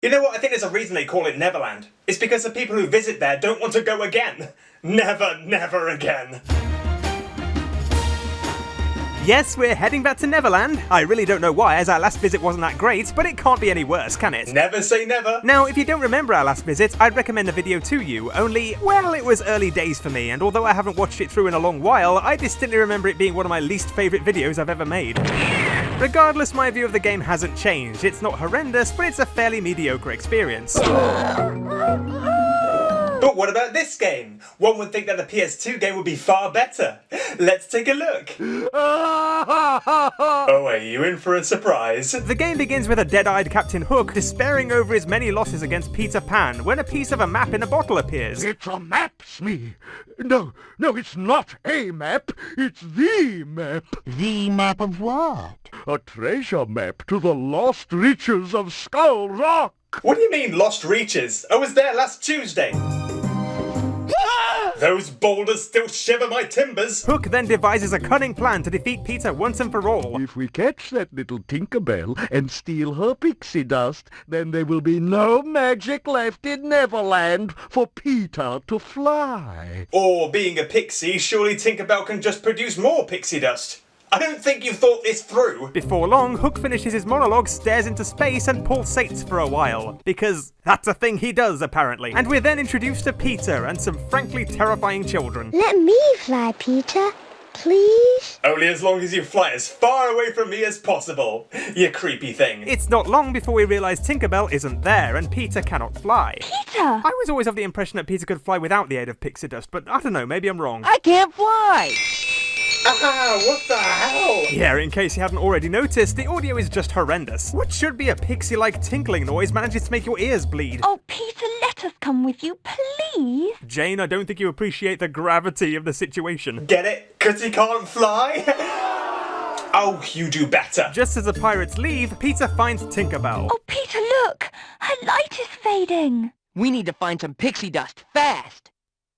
You know what? I think there's a reason they call it Neverland. It's because the people who visit there don't want to go again. Never, never again. Yes, we're heading back to Neverland. I really don't know why, as our last visit wasn't that great, but it can't be any worse, can it? Never say never. Now, if you don't remember our last visit, I'd recommend the video to you, only, well, it was early days for me, and although I haven't watched it through in a long while, I distinctly remember it being one of my least favourite videos I've ever made. Regardless, my view of the game hasn't changed. It's not horrendous, but it's a fairly mediocre experience. But what about this game? One would think that the PS2 game would be far better. Let's take a look. Oh, are you in for a surprise? The game begins with a dead-eyed Captain Hook despairing over his many losses against Peter Pan when a piece of a map in a bottle appears. It's a map, Smee. No, it's not a map. It's the map. The map of what? A treasure map to the lost riches of Skull Rock. What do you mean, Lost Reaches? I was there last Tuesday. Those boulders still shiver my timbers. Hook then devises a cunning plan to defeat Peter once and for all. If we catch that little Tinkerbell and steal her pixie dust, then there will be no magic left in Neverland for Peter to fly. Or, being a pixie, surely Tinkerbell can just produce more pixie dust. I don't think you thought this through. Before long, Hook finishes his monologue, stares into space, and pulsates for a while. Because that's a thing he does, apparently. And we're then introduced to Peter and some frankly terrifying children. Let me fly, Peter. Please? Only as long as you fly as far away from me as possible, you creepy thing. It's not long before we realise Tinkerbell isn't there and Peter cannot fly. Peter! I was always of the impression that Peter could fly without the aid of pixie dust, but I don't know, maybe I'm wrong. I can't fly! Ah, what the hell? Yeah, in case you hadn't already noticed, the audio is just horrendous. What should be a pixie-like tinkling noise manages to make your ears bleed. Oh, Peter, let us come with you, please. Jane, I don't think you appreciate the gravity of the situation. Get it? 'Cause he can't fly? Oh, you do better. Just as the pirates leave, Peter finds Tinkerbell. Oh, Peter, look. Her light is fading. We need to find some pixie dust, fast!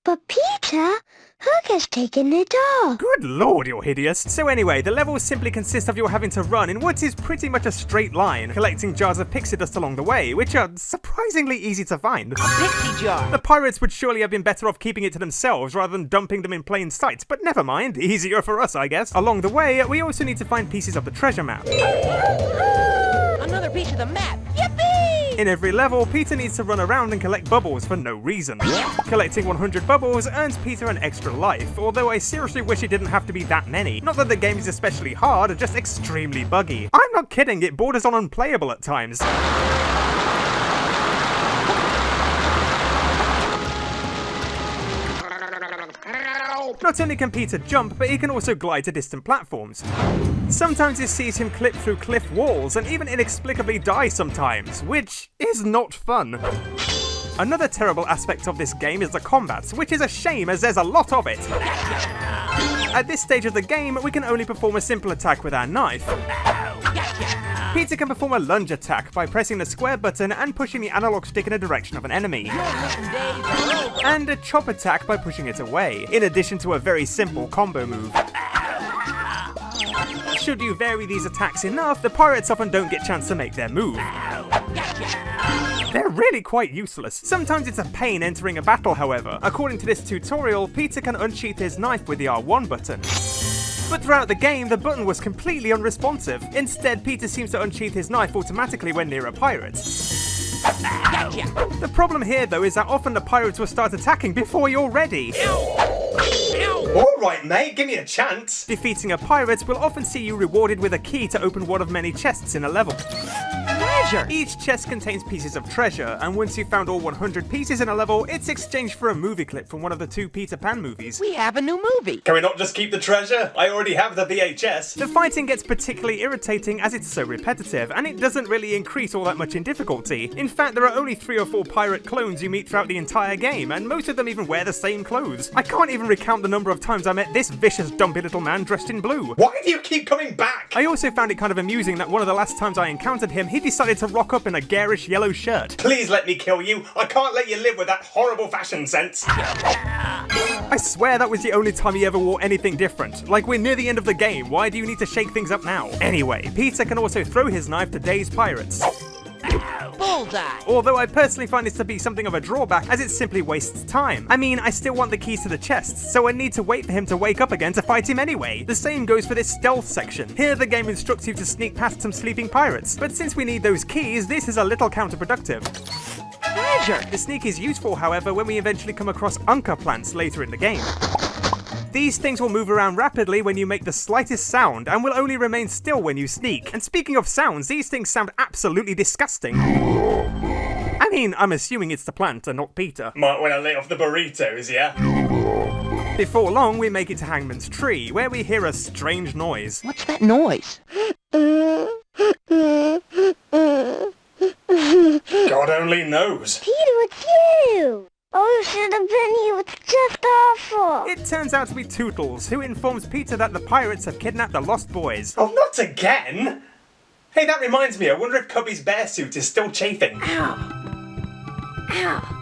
But Peter, Hook has taken it off. Good lord, you're hideous. So anyway, the levels simply consist of you having to run in what is pretty much a straight line, collecting jars of pixie dust along the way, which are surprisingly easy to find. A pixie jar! The pirates would surely have been better off keeping it to themselves rather than dumping them in plain sight, but never mind, easier for us, I guess. Along the way, we also need to find pieces of the treasure map. Another piece of the map! Yippee! In every level, Peter needs to run around and collect bubbles for no reason. Collecting 100 bubbles earns Peter an extra life, although I seriously wish it didn't have to be that many. Not that the game is especially hard, just extremely buggy. I'm not kidding, it borders on unplayable at times. Not only can Peter jump, but he can also glide to distant platforms. Sometimes this sees him clip through cliff walls and even inexplicably die sometimes, which is not fun. Another terrible aspect of this game is the combat, which is a shame as there's a lot of it. At this stage of the game, we can only perform a simple attack with our knife. Peter can perform a lunge attack by pressing the square button and pushing the analog stick in a direction of an enemy. And a chop attack by pushing it away, in addition to a very simple combo move. Should you vary these attacks enough, the pirates often don't get a chance to make their move. They're really quite useless. Sometimes it's a pain entering a battle, however. According to this tutorial, Peter can unsheath his knife with the R1 button. But throughout the game, the button was completely unresponsive. Instead, Peter seems to unsheath his knife automatically when near a pirate. The problem here, though, is that often the pirates will start attacking before you're ready. Alright, mate, give me a chance. Defeating a pirate will often see you rewarded with a key to open one of many chests in a level. Treasure! Each chest contains pieces of treasure, and once you've found all 100 pieces in a level, it's exchanged for a movie clip from one of the 2 Peter Pan movies. We have a new movie! Can we not just keep the treasure? I already have the VHS. The fighting gets particularly irritating as it's so repetitive, and it doesn't really increase all that much in difficulty. In fact, there are only 3 or 4 pirate clones you meet throughout the entire game, and most of them even wear the same clothes. I can't even recount the number of times I met this vicious, dumpy little man dressed in blue. Why do you keep coming back? I also found it kind of amusing that one of the last times I encountered him, he decided to rock up in a garish yellow shirt. Please let me kill you. I can't let you live with that horrible fashion sense. I swear that was the only time he ever wore anything different. Like, we're near the end of the game, why do you need to shake things up now? Anyway, Peter can also throw his knife to daze pirates. Bullseye. Although I personally find this to be something of a drawback, as it simply wastes time. I mean, I still want the keys to the chests, so I need to wait for him to wake up again to fight him anyway. The same goes for this stealth section. Here the game instructs you to sneak past some sleeping pirates, but since we need those keys, this is a little counterproductive. Treasure. The sneak is useful, however, when we eventually come across Unca plants later in the game. These things will move around rapidly when you make the slightest sound, and will only remain still when you sneak. And speaking of sounds, these things sound absolutely disgusting. I mean, I'm assuming it's the plant and not Peter. Might want to lay off the burritos, yeah? Before long, we make it to Hangman's Tree, where we hear a strange noise. What's that noise? God only knows. Peter, it's you! Oh, it should have been you. It's just awful. It turns out to be Tootles, who informs Peter that the pirates have kidnapped the Lost Boys. Oh, not again! Hey, that reminds me, I wonder if Cubby's bear suit is still chafing. Ow.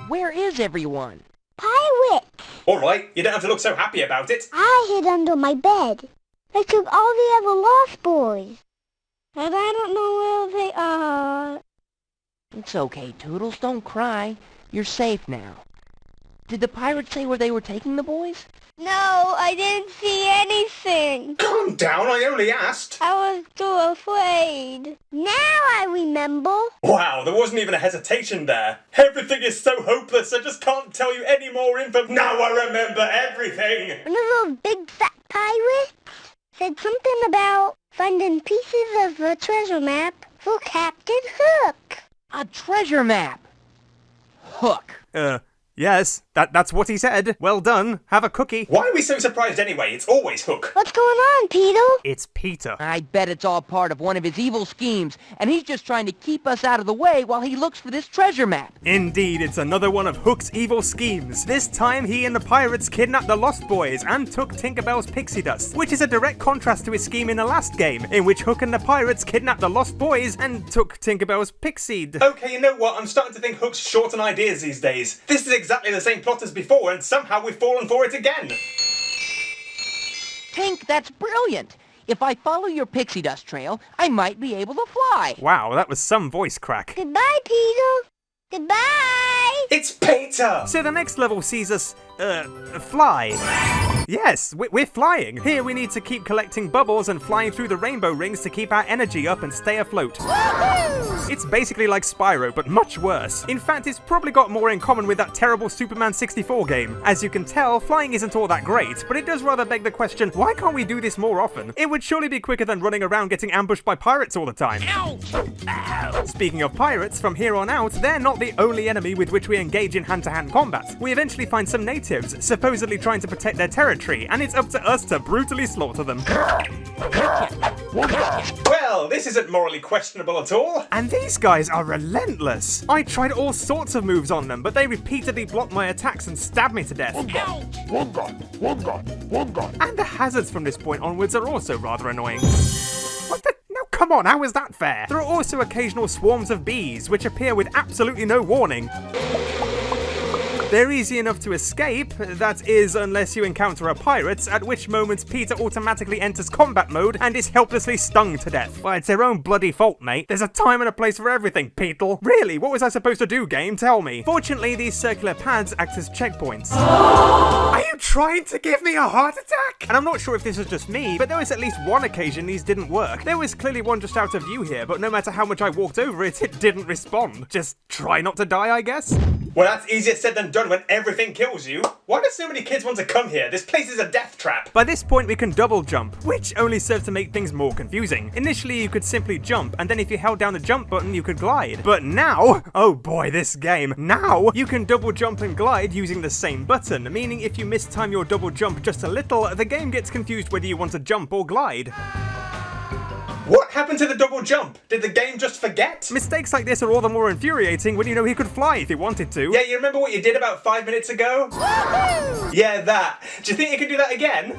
Where is everyone? Pirate! Alright, you don't have to look so happy about it. I hid under my bed. I took all the other Lost Boys. And I don't know where they are. It's okay, Toodles. Don't cry. You're safe now. Did the pirates say where they were taking the boys? No, I didn't see anything. Calm down, I only asked. I was too afraid. Now I remember. Wow, there wasn't even a hesitation there. Everything is so hopeless, I just can't tell you any more info. Now I remember everything. One of those big fat pirates said something about finding pieces of a treasure map for Captain Hook. A treasure map. Hook. Yes, that's what he said. Well done. Have a cookie. Why are we so surprised anyway? It's always Hook. What's going on, Peter? It's Peter. I bet it's all part of one of his evil schemes, and he's just trying to keep us out of the way while he looks for this treasure map. Indeed, it's another one of Hook's evil schemes. This time, he and the pirates kidnapped the Lost Boys and took Tinkerbell's pixie dust, which is a direct contrast to his scheme in the last game, in which Hook and the pirates kidnapped the Lost Boys and took Tinkerbell's pixie dust. Okay, you know what? I'm starting to think Hook's short on ideas these days. This is exactly the same plot as before, and somehow we've fallen for it again. Tink, that's brilliant. If I follow your pixie dust trail, I might be able to fly. Wow, that was some voice crack. Goodbye, Peter. Goodbye. It's Peter! So the next level sees us, fly. Yes, we're flying. Here we need to keep collecting bubbles and flying through the rainbow rings to keep our energy up and stay afloat. Woohoo! It's basically like Spyro, but much worse. In fact, it's probably got more in common with that terrible Superman 64 game. As you can tell, flying isn't all that great, but it does rather beg the question, why can't we do this more often? It would surely be quicker than running around getting ambushed by pirates all the time. Ow! Speaking of pirates, from here on out, they're not the only enemy with which we engage in hand-to-hand combat. We eventually find some natives, supposedly trying to protect their territory, and it's up to us to brutally slaughter them. Well, this isn't morally questionable at all. And these guys are relentless. I tried all sorts of moves on them, but they repeatedly blocked my attacks and stabbed me to death. And the hazards from this point onwards are also rather annoying. What the? No, come on, how is that fair? There are also occasional swarms of bees, which appear with absolutely no warning. They're easy enough to escape, that is, unless you encounter a pirate, at which moment Peter automatically enters combat mode and is helplessly stung to death. Well, it's their own bloody fault, mate. There's a time and a place for everything, Peter. Really, what was I supposed to do, game? Tell me. Fortunately, these circular pads act as checkpoints. Are you trying to give me a heart attack? And I'm not sure if this is just me, but there was at least one occasion these didn't work. There was clearly one just out of view here, but no matter how much I walked over it, it didn't respond. Just try not to die, I guess? Well, that's easier said than done when everything kills you. Why do so many kids want to come here? This place is a death trap. By this point, we can double jump, which only serves to make things more confusing. Initially, you could simply jump, and then if you held down the jump button, you could glide. But now, oh boy, this game. Now, you can double jump and glide using the same button, meaning if you mistime your double jump just a little, the game gets confused whether you want to jump or glide. What happened to the double jump? Did the game just forget? Mistakes like this are all the more infuriating when you know he could fly if he wanted to. Yeah, you remember what you did about 5 minutes ago? Woohoo! Yeah, that. Do you think you can do that again?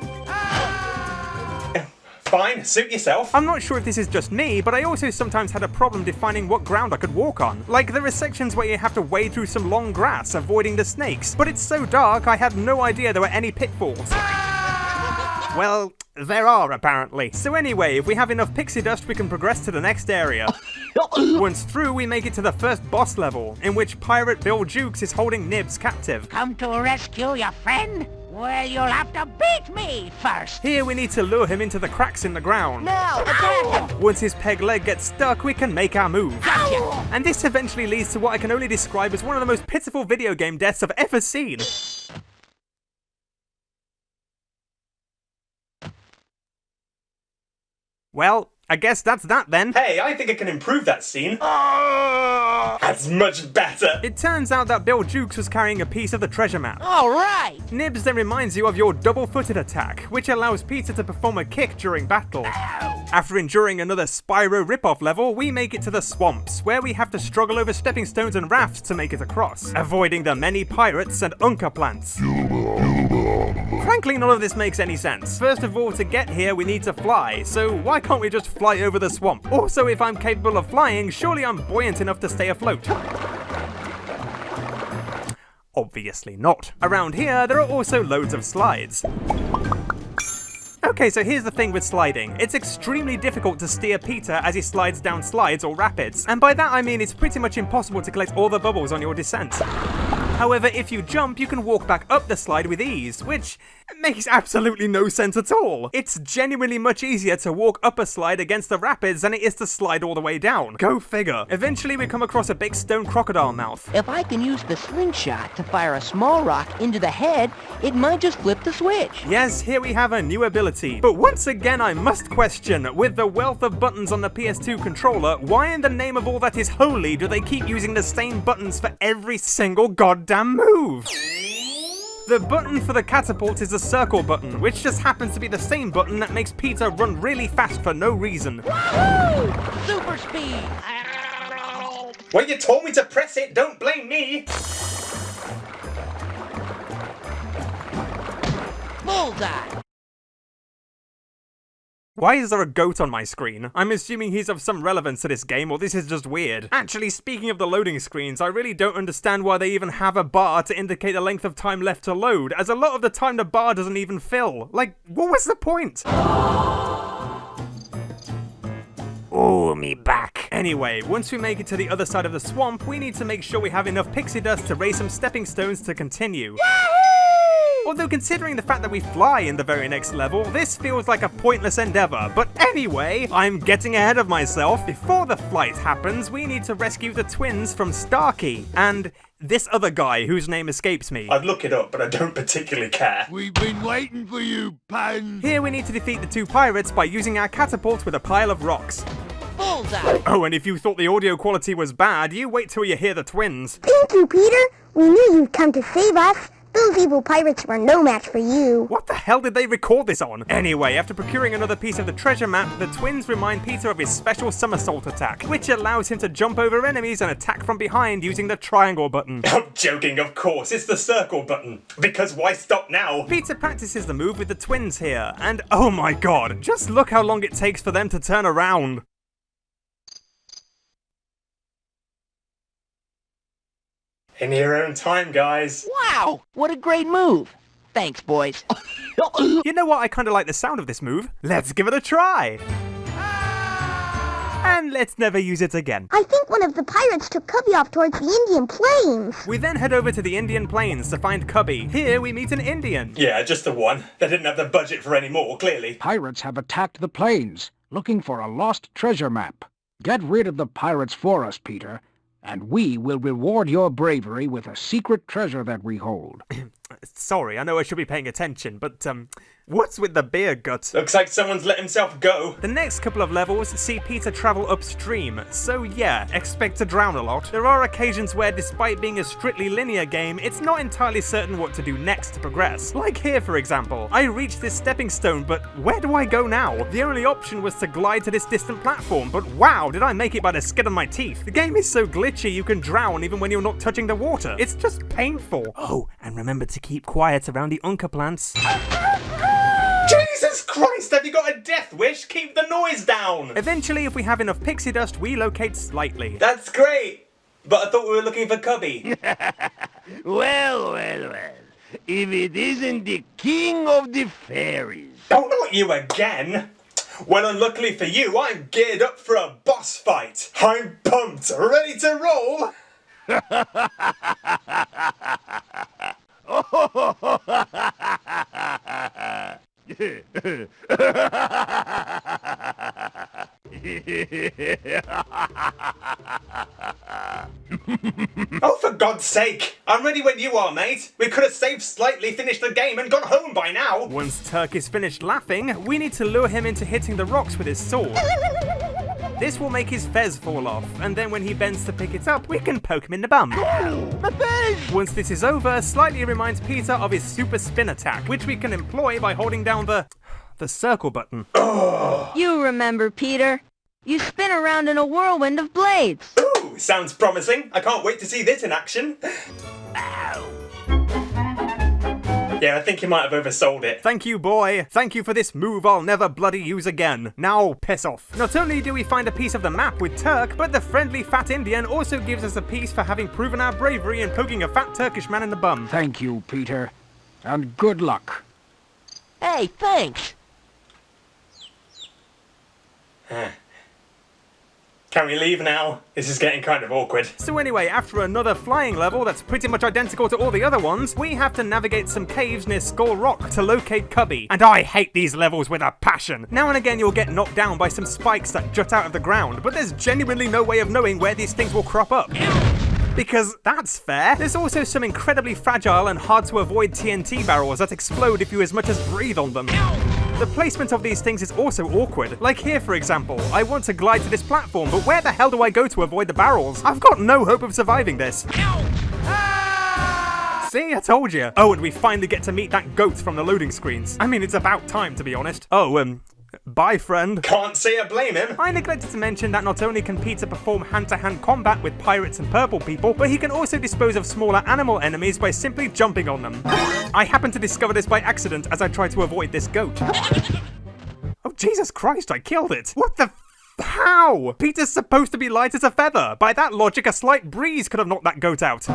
Fine, suit yourself. I'm not sure if this is just me, but I also sometimes had a problem defining what ground I could walk on. Like, there are sections where you have to wade through some long grass, avoiding the snakes, but it's so dark I had no idea there were any pitfalls. Well, there are, apparently. So anyway, if we have enough pixie dust, we can progress to the next area. Once through, we make it to the first boss level, in which Pirate Bill Jukes is holding Nibs captive. Come to rescue your friend? Well, you'll have to beat me first. Here we need to lure him into the cracks in the ground. Now, attack him. Once his peg leg gets stuck, we can make our move. Gotcha. And this eventually leads to what I can only describe as one of the most pitiful video game deaths I've ever seen. Well, I guess that's that then. Hey, I think I can improve that scene. That's much better. It turns out that Bill Jukes was carrying a piece of the treasure map. All right. Nibs then reminds you of your double-footed attack, which allows Peter to perform a kick during battle. After enduring another Spyro rip-off level, we make it to the swamps, where we have to struggle over stepping stones and rafts to make it across, avoiding the many pirates and Unca plants. Frankly, none of this makes any sense. First of all, to get here, we need to fly, so why can't we just fly over the swamp? Also, if I'm capable of flying, surely I'm buoyant enough to stay afloat. Obviously not. Around here, there are also loads of slides. Okay, so here's the thing with sliding. It's extremely difficult to steer Peter as he slides down slides or rapids, and by that I mean it's pretty much impossible to collect all the bubbles on your descent. However, if you jump, you can walk back up the slide with ease, which makes absolutely no sense at all. It's genuinely much easier to walk up a slide against the rapids than it is to slide all the way down. Go figure. Eventually, we come across a big stone crocodile mouth. If I can use the slingshot to fire a small rock into the head, it might just flip the switch. Yes, here we have a new ability. But once again, I must question, with the wealth of buttons on the PS2 controller, why in the name of all that is holy do they keep using the same buttons for every single goddamn move? The button for the catapult is the circle button, which just happens to be the same button that makes Peter run really fast for no reason. Woohoo! Super speed! Well, you told me to press it, don't blame me. Bullseye! Why is there a goat on my screen? I'm assuming he's of some relevance to this game, or this is just weird. Actually, speaking of the loading screens, I really don't understand why they even have a bar to indicate the length of time left to load, as a lot of the time the bar doesn't even fill. Like, what was the point? Oh, me back. Anyway, once we make it to the other side of the swamp, we need to make sure we have enough pixie dust to raise some stepping stones to continue. Although considering the fact that we fly in the very next level, this feels like a pointless endeavor. But anyway, I'm getting ahead of myself. Before the flight happens, we need to rescue the twins from Starkey and this other guy whose name escapes me. I'd look it up, but I don't particularly care. We've been waiting for you, Pan. Here we need to defeat the two pirates by using our catapult with a pile of rocks. Bullseye! Oh, and if you thought the audio quality was bad, you wait till you hear the twins. Thank you, Peter. We knew you'd come to save us. Those evil pirates were no match for you. What the hell did they record this on? Anyway, after procuring another piece of the treasure map, the twins remind Peter of his special somersault attack, which allows him to jump over enemies and attack from behind using the triangle button. I'm joking, of course, it's the circle button. Because why stop now? Peter practices the move with the twins here, and oh my god, just look how long it takes for them to turn around. In your own time, guys. Wow! What a great move! Thanks, boys. You know what? I kind of like the sound of this move. Let's give it a try. And let's never use it again. I think one of the pirates took Cubby off towards the Indian Plains. We then head over to the Indian Plains to find Cubby. Here we meet an Indian. Yeah, just the one. They didn't have the budget for any more, clearly. Pirates have attacked the plains, looking for a lost treasure map. Get rid of the pirates for us, Peter, and we will reward your bravery with a secret treasure that we hold. Sorry, I know I should be paying attention, but what's with the beer gut? Looks like someone's let himself go. The next couple of levels see Peter travel upstream, so yeah, expect to drown a lot. There are occasions where, despite being a strictly linear game, it's not entirely certain what to do next to progress. Like here, for example. I reached this stepping stone, but where do I go now? The only option was to glide to this distant platform, but wow, did I make it by the skin of my teeth. The game is so glitchy you can drown even when you're not touching the water. It's just painful. Oh, and remember to keep quiet around the Unca plants. Jesus Christ, have you got a death wish? Keep the noise down! Eventually, if we have enough pixie dust, we locate slightly. That's great! But I thought we were looking for Cubby. Well. If it isn't the king of the fairies. Oh, not you again! Well, unluckily for you, I'm geared up for a boss fight. I'm pumped, ready to roll! Oh, for God's sake! I'm ready when you are, mate! We could have saved slightly, finished the game, and gone home by now! Once Turk is finished laughing, we need to lure him into hitting the rocks with his sword. This will make his fez fall off, and then when he bends to pick it up, we can poke him in the bum. Once this is over, Slightly reminds Peter of his super spin attack, which we can employ by holding down the circle button. You remember, Peter. You spin around in a whirlwind of blades. Ooh, sounds promising. I can't wait to see this in action. Ow. Yeah, I think you might have oversold it. Thank you, boy. Thank you for this move I'll never bloody use again. Now, piss off. Not only do we find a piece of the map with Turk, but the friendly fat Indian also gives us a piece for having proven our bravery in poking a fat Turkish man in the bum. Thank you, Peter. And good luck. Hey, thanks. Can we leave now? This is getting kind of awkward. So anyway, after another flying level that's pretty much identical to all the other ones, we have to navigate some caves near Skull Rock to locate Cubby. And I hate these levels with a passion. Now and again you'll get knocked down by some spikes that jut out of the ground, but there's genuinely no way of knowing where these things will crop up. Because that's fair. There's also some incredibly fragile and hard to avoid TNT barrels that explode if you as much as breathe on them. The placement of these things is also awkward. Like here, for example, I want to glide to this platform, but where the hell do I go to avoid the barrels? I've got no hope of surviving this. See, I told you. Oh, and we finally get to meet that goat from the loading screens. I mean, it's about time, to be honest. Oh, bye, friend. Can't say I blame him. I neglected to mention that not only can Peter perform hand-to-hand combat with pirates and purple people, but he can also dispose of smaller animal enemies by simply jumping on them. I happened to discover this by accident as I tried to avoid this goat. Oh, Jesus Christ, I killed it. What the how? Peter's supposed to be light as a feather. By that logic, a slight breeze could have knocked that goat out.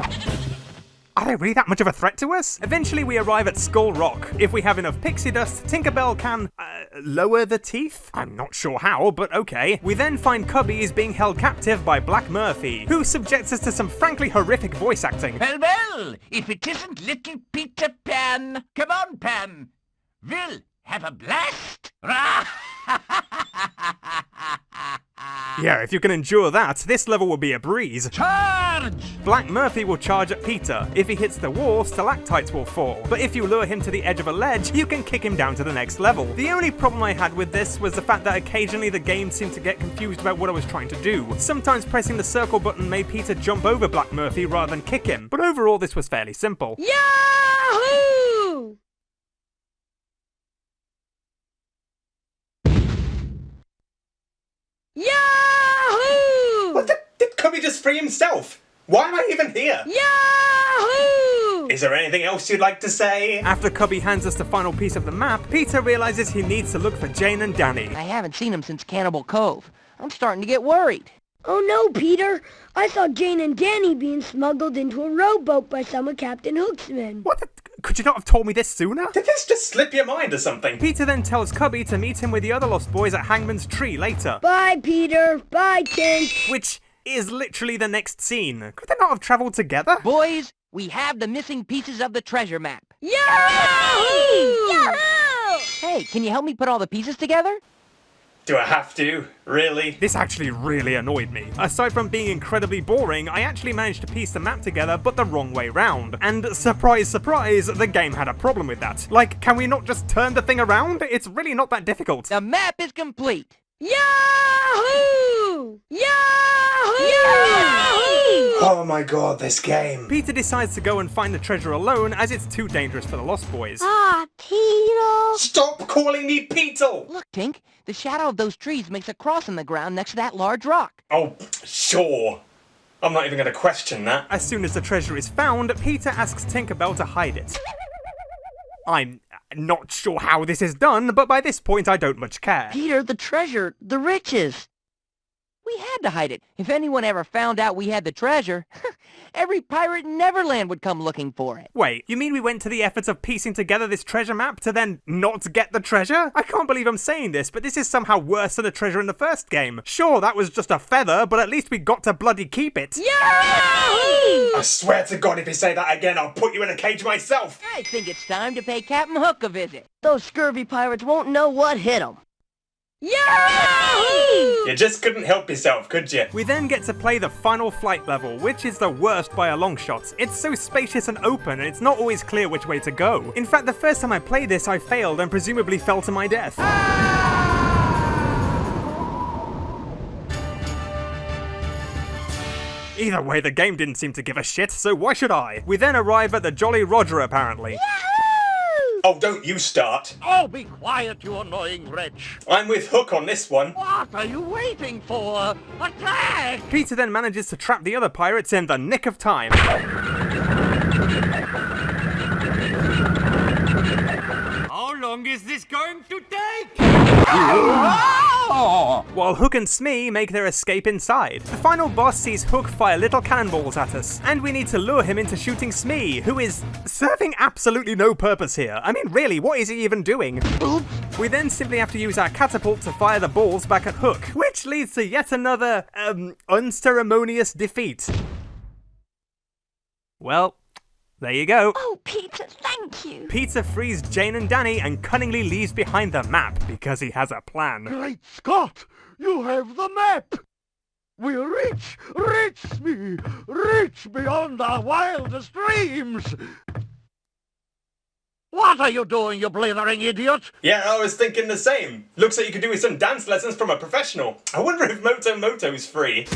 Are they really that much of a threat to us? Eventually we arrive at Skull Rock. If we have enough pixie dust, Tinkerbell can, lower the teeth? I'm not sure how, but okay. We then find Cubby is being held captive by Black Murphy, who subjects us to some frankly horrific voice acting. Well, if it isn't little Peter Pan. Come on, Pan. We'll have a blast. Yeah, if you can endure that, this level will be a breeze. Charge! Black Murphy will charge at Peter. If he hits the wall, stalactites will fall. But if you lure him to the edge of a ledge, you can kick him down to the next level. The only problem I had with this was the fact that occasionally the game seemed to get confused about what I was trying to do. Sometimes pressing the circle button made Peter jump over Black Murphy rather than kick him. But overall, this was fairly simple. Yahoo! Yahoo! What the? Did Cubby just free himself? Why am I even here? Yahoo! Is there anything else you'd like to say? After Cubby hands us the final piece of the map, Peter realizes he needs to look for Jane and Danny. I haven't seen him since Cannibal Cove. I'm starting to get worried. Oh no, Peter. I saw Jane and Danny being smuggled into a rowboat by some of Captain Hook's men. What the? Could you not have told me this sooner? Did this just slip your mind or something? Peter then tells Cubby to meet him with the other Lost Boys at Hangman's Tree later. Bye, Peter. Bye, Tink. Which is literally the next scene. Could they not have travelled together? Boys, we have the missing pieces of the treasure map. Yahoo! Yahoo! Hey, can you help me put all the pieces together? Do I have to? Really? This actually really annoyed me. Aside from being incredibly boring, I actually managed to piece the map together, but the wrong way round. And surprise, surprise, the game had a problem with that. Like, can we not just turn the thing around? It's really not that difficult. The map is complete. Yahoo! Yahoo! Yahoo! Oh my god, this game. Peter decides to go and find the treasure alone, as it's too dangerous for the Lost Boys. Ah, Peter. Stop calling me Beetle! Look, Tink, the shadow of those trees makes a cross in the ground next to that large rock. Oh, sure. I'm not even going to question that. As soon as the treasure is found, Peter asks Tinkerbell to hide it. I'm not sure how this is done, but by this point I don't much care. Peter, the treasure, the riches. We had to hide it. If anyone ever found out we had the treasure, every pirate in Neverland would come looking for it. Wait, you mean we went to the efforts of piecing together this treasure map to then not get the treasure? I can't believe I'm saying this, but this is somehow worse than the treasure in the first game. Sure, that was just a feather, but at least we got to bloody keep it. Yahoo! I swear to God, if you say that again, I'll put you in a cage myself. I think it's time to pay Captain Hook a visit. Those scurvy pirates won't know what hit them. Yahoo! You just couldn't help yourself, could you? We then get to play the final flight level, which is the worst by a long shot. It's so spacious and open, and it's not always clear which way to go. In fact, the first time I played this, I failed and presumably fell to my death. Either way, the game didn't seem to give a shit, so why should I? We then arrive at the Jolly Roger, apparently. Oh, don't you start. Oh, be quiet, you annoying wretch. I'm with Hook on this one. What are you waiting for? Attack! Peter then manages to trap the other pirates in the nick of time. How long is this going to take? While Hook and Smee make their escape inside. The final boss sees Hook fire little cannonballs at us, and we need to lure him into shooting Smee, who is serving absolutely no purpose here. I mean, really, what is he even doing? We then simply have to use our catapult to fire the balls back at Hook, which leads to yet another, unceremonious defeat. Well, there you go. Oh, Peter, thank you. Peter frees Jane and Danny and cunningly leaves behind the map because he has a plan. Great Scott! You have the map! We're rich! Rich me! Rich beyond our wildest dreams! What are you doing, you blithering idiot? Yeah, I was thinking the same. Looks like you could do with some dance lessons from a professional. I wonder if Moto's free.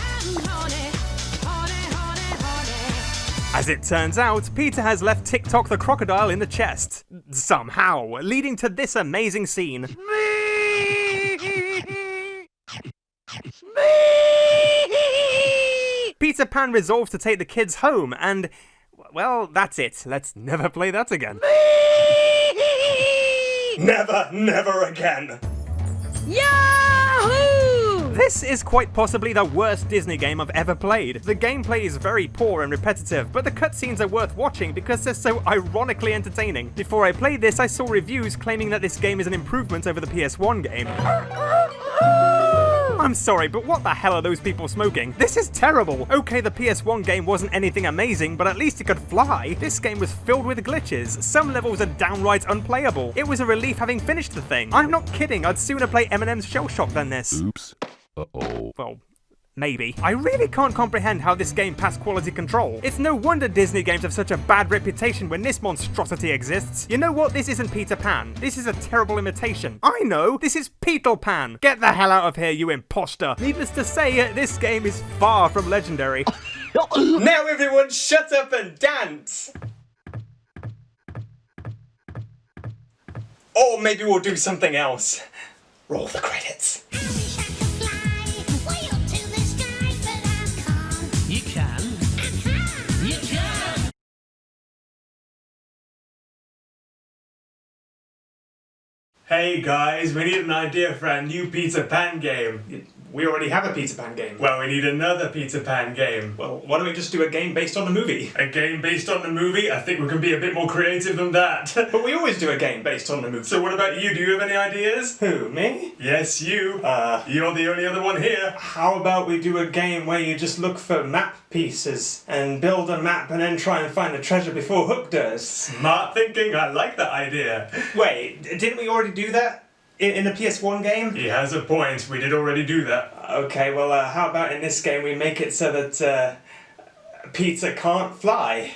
As it turns out, Peter has left TikTok the crocodile in the chest. Somehow, leading to this amazing scene. Peter Pan resolves to take the kids home and, well, that's it. Let's never play that again. Never, never again. Yahoo! This is quite possibly the worst Disney game I've ever played. The gameplay is very poor and repetitive, but the cutscenes are worth watching because they're so ironically entertaining. Before I played this, I saw reviews claiming that this game is an improvement over the PS1 game. I'm sorry, but what the hell are those people smoking? This is terrible! Okay, the PS1 game wasn't anything amazing, but at least it could fly. This game was filled with glitches. Some levels are downright unplayable. It was a relief having finished the thing. I'm not kidding, I'd sooner play Eminem's Shell Shock than this. Oops. Uh-oh. Well, maybe. I really can't comprehend how this game passed quality control. It's no wonder Disney games have such a bad reputation when this monstrosity exists. You know what? This isn't Peter Pan. This is a terrible imitation. I know! This is Peter Pan! Get the hell out of here, you imposter! Needless to say, this game is far from legendary. Now everyone shut up and dance! Or maybe we'll do something else. Roll the credits. You can. You can. Hey guys, we need an idea for our new Peter Pan game. We already have a Peter Pan game. Well, we need another Peter Pan game. Well, why don't we just do a game based on the movie? A game based on the movie? I think we can be a bit more creative than that. But we always do a game based on the movie. So what about you? Do you have any ideas? Who, me? Yes, you. You're the only other one here. How about we do a game where you just look for map pieces and build a map and then try and find the treasure before Hook does? Smart thinking, I like that idea. Wait, didn't we already do that? In the PS1 game? He has a point, we did already do that. Okay, well, how about in this game we make it so that, Peter can't fly?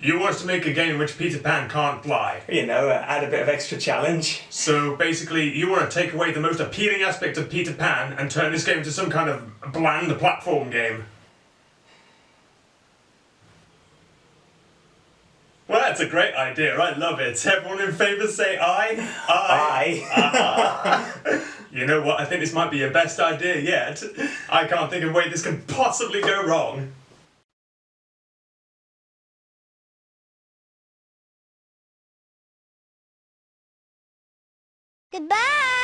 You want us to make a game in which Peter Pan can't fly? You know, add a bit of extra challenge. So, basically, you want to take away the most appealing aspect of Peter Pan and turn this game into some kind of bland platform game. Well, that's a great idea. I love it. Everyone in favour say aye? Aye. You know what? I think this might be your best idea yet. I can't think of a way this can possibly go wrong. Goodbye.